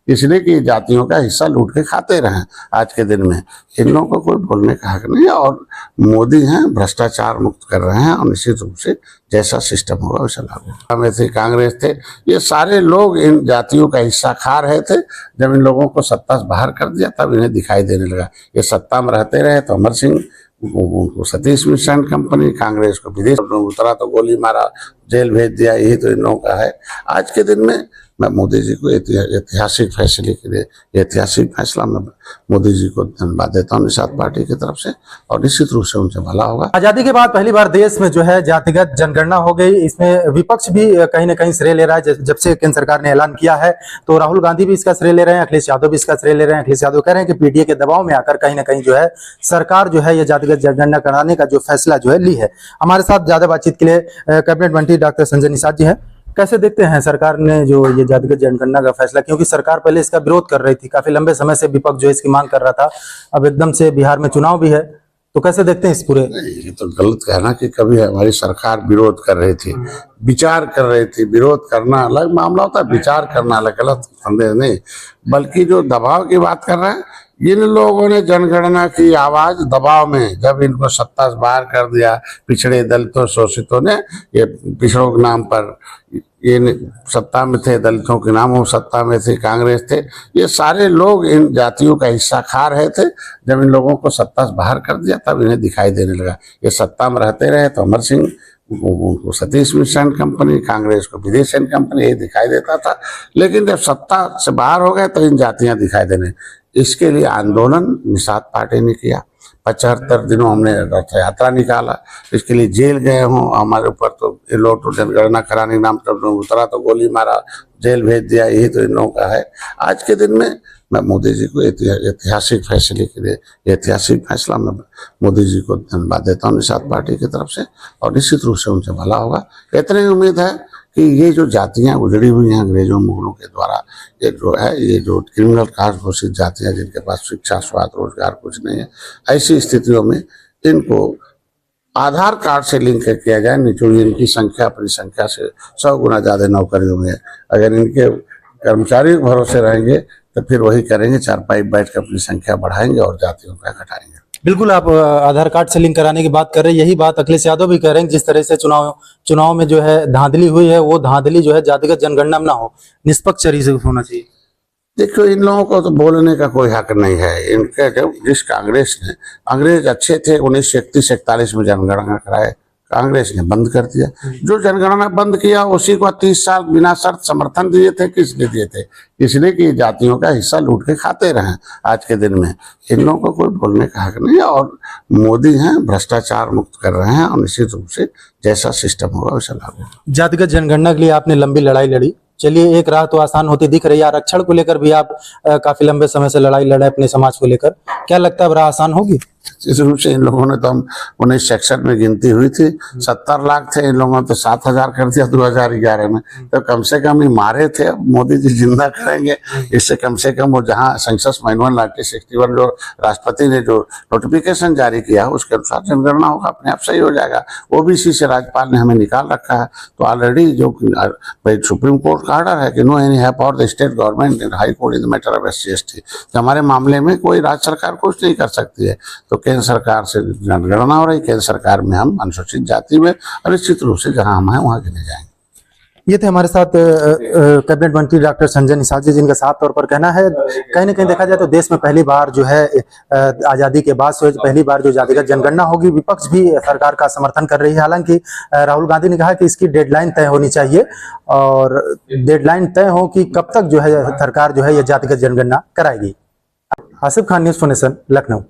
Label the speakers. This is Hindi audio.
Speaker 1: इसलिए कि जातियों का हिस्सा लूट के खाते रहे आज के दिन में। इन लोगों को कोई बोलने का हक नहीं है। और मोदी हैं भ्रष्टाचार मुक्त कर रहे हैं और निश्चित रूप से जैसा सिस्टम होगा वैसा लागू होगा। में थे, कांग्रेस थे, ये सारे लोग इन जातियों का हिस्सा खा रहे थे। जब इन लोगों को सत्ता से बाहर कर दिया तब इन्हें दिखाई देने लगा। ये सत्ता में रहते रहे तो अमर सिंह उनको सतीश मिश्र एंड कंपनी, कांग्रेस को विदेश उतरा तो गोली मारा, जेल भेज दिया। यही तो इन लोगों का है। आज के दिन में मैं मोदी जी को ऐतिहासिक फैसले के लिए ऐतिहासिक फैसला मैं मोदी जी को धन्यवाद देता हूँ निषाद पार्टी की तरफ से, और निश्चित रूप से उनसे भला होगा।
Speaker 2: आजादी के बाद पहली बार देश में जो है जातिगत जनगणना हो गई। इसमें विपक्ष भी कहीं ना कहीं श्रेय ले रहा है। जब से केंद्र सरकार ने ऐलान किया है तो राहुल गांधी भी इसका श्रेय ले रहे हैं, अखिलेश यादव भी इसका श्रेय ले रहे हैं। अखिलेश यादव कह रहे हैं कि पीडीए के दबाव में आकर कहीं ना कहीं जो है सरकार जो है ये जातिगत जनगणना कराने का जो फैसला जो है ली है। हमारे साथ ज्यादा बातचीत के लिए कैबिनेट मंत्री डॉक्टर संजय निषाद जी हैं। कैसे देखते हैं सरकार ने जो ये जातिगत जनगणना का फैसला, क्योंकि सरकार पहले इसका विरोध कर रही थी, काफी लंबे समय से विपक्ष जो है इसकी मांग कर रहा था, अब एकदम से बिहार में चुनाव भी है, तो कैसे देखते हैं इस पूरे?
Speaker 1: ये तो गलत कहना कि कभी हमारी सरकार विरोध कर रही थी, विचार कर रही थी। विरोध करना अलग मामला होता है, विचार करना अलग, गलत संदेह नहीं। बल्कि जो दबाव की बात कर रहे हैं, इन लोगों ने जनगणना की आवाज दबाव में जब इनको सत्ता से बाहर कर दिया, पिछड़े दलितों शोषितों ने, ये पिछड़ों के नाम पर ये सत्ता में थे, दलितों के नाम सत्ता में थे, कांग्रेस थे, ये सारे लोग इन जातियों का हिस्सा खा रहे थे। जब इन लोगों को सत्ता से बाहर कर दिया तब इन्हें दिखाई देने लगा। ये सत्ता में रहते रहे तो अमर सिंह उनको सतीश मिश्र एंड कंपनी, कांग्रेस को विदेश एंड कंपनी, ये दिखाई देता था। लेकिन जब सत्ता से बाहर हो गए तो इन जातियां दिखाई देने। इसके लिए आंदोलन निषाद पार्टी ने किया। 75 दिनों हमने रथ यात्रा निकाला। इसके लिए जेल गए हों, हमारे ऊपर तो ये लोग तो जनगणना कराने के नाम पर उतरा तो गोली मारा, जेल भेज दिया। यही तो इन लोगों का है। आज के दिन में मैं मोदी जी को ऐतिहासिक फैसले के लिए ऐतिहासिक फैसला मैं मोदी जी को धन्यवाद देता हूँ निषाद पार्टी की तरफ से, और निश्चित रूप से उनसे भला होगा। इतनी उम्मीद है कि ये जो जातियां उजड़ी हुई हैं अंग्रेजों मुगलों के द्वारा, ये जो है, ये जो क्रिमिनल कास्ट घोषित जातियां जिनके पास शिक्षा, स्वास्थ्य, रोजगार कुछ नहीं है, ऐसी स्थितियों में इनको आधार कार्ड से लिंक किया जाए। निचोड़ इनकी संख्या अपनी संख्या से 100 गुना ज्यादा नौकरियों में है। अगर इनके कर्मचारी भरोसे रहेंगे तो फिर वही करेंगे, चारपाई बैठ कर अपनी संख्या बढ़ाएंगे और जातियों का घटाएंगे।
Speaker 2: बिल्कुल, आप आधार कार्ड से लिंक कराने की बात कर रहे हैं। यही बात अखिलेश यादव भी कह रहे हैं। जिस तरह से चुनाव में जो है धांधली हुई है, वो धांधली जो है जातिगत जनगणना में ना हो, निष्पक्ष तरीके से होना चाहिए।
Speaker 1: देखो, इन लोगों को तो बोलने का कोई हक नहीं है। इनके जब जिस कांग्रेस ने, अंग्रेज अच्छे थे 1931-41 में जनगणना कराए, कांग्रेस ने बंद कर दिया। जो जनगणना बंद किया उसी को 30 साल बिना शर्त समर्थन दिए थे। किस लिए दिए थे? इसलिए कि जातियों का हिस्सा लूट के खाते रहे आज के दिन में। इन लोगों को कोई बोलने का हक नहीं है। और मोदी हैं भ्रष्टाचार मुक्त कर रहे हैं और निश्चित रूप से जैसा सिस्टम होगा वैसा लागू होगा।
Speaker 2: जातिगत जनगणना के लिए आपने लंबी लड़ाई लड़ी। चलिए, एक राह तो आसान होती दिख रही है। आरक्षण को लेकर भी आप काफी लंबे समय से लड़ाई लड़े अपने समाज को लेकर। क्या लगता है, राह आसान होगी?
Speaker 1: इस रूप से इन लोगों ने तो, हम 1961 में गिनती हुई थी 70 लाख थे, इन लोगों ने तो 7000 कर दिया 2011 में। तो कम से कम ही मारे थे। अब मोदी जी जिंदा करेंगे, इससे कम से कम वो जहाँ सेंसस मैनुअल 1961 जो राष्ट्रपति ने जो नोटिफिकेशन जारी किया उसके अनुसार जनगणना होगा, अपने आप सही हो जाएगा। ओबीसी से राज्यपाल ने हमें निकाल रखा है। तो ऑलरेडी जो सुप्रीम कोर्ट का ऑर्डर है कि no any have power the state government in high court in the matter of SC/ST, तो हमारे मामले में कोई राज्य सरकार कुछ नहीं कर सकती है। तो केंद्र सरकार से जनगणना हो रही, केंद्र सरकार में हम अनुसूचित जाति में निश्चित रूप से जहां हम हैं वहां गिने जाएंगे।
Speaker 2: ये थे हमारे साथ कैबिनेट मंत्री डॉक्टर संजय निषाद जी, जिनका साफ तौर पर कहना है कहीं ना कहीं देखा जाए तो देश में पहली बार जो है आजादी के बाद से पहली बार जो जातिगत जनगणना होगी। विपक्ष भी सरकार का समर्थन कर रही है। हालांकि राहुल गांधी ने कहा कि इसकी डेडलाइन तय होनी चाहिए, और डेडलाइन तय हो कि कब तक जो है सरकार जो है ये जातिगत जनगणना कराएगी। Asif Khan, news 4 nation, Lucknow.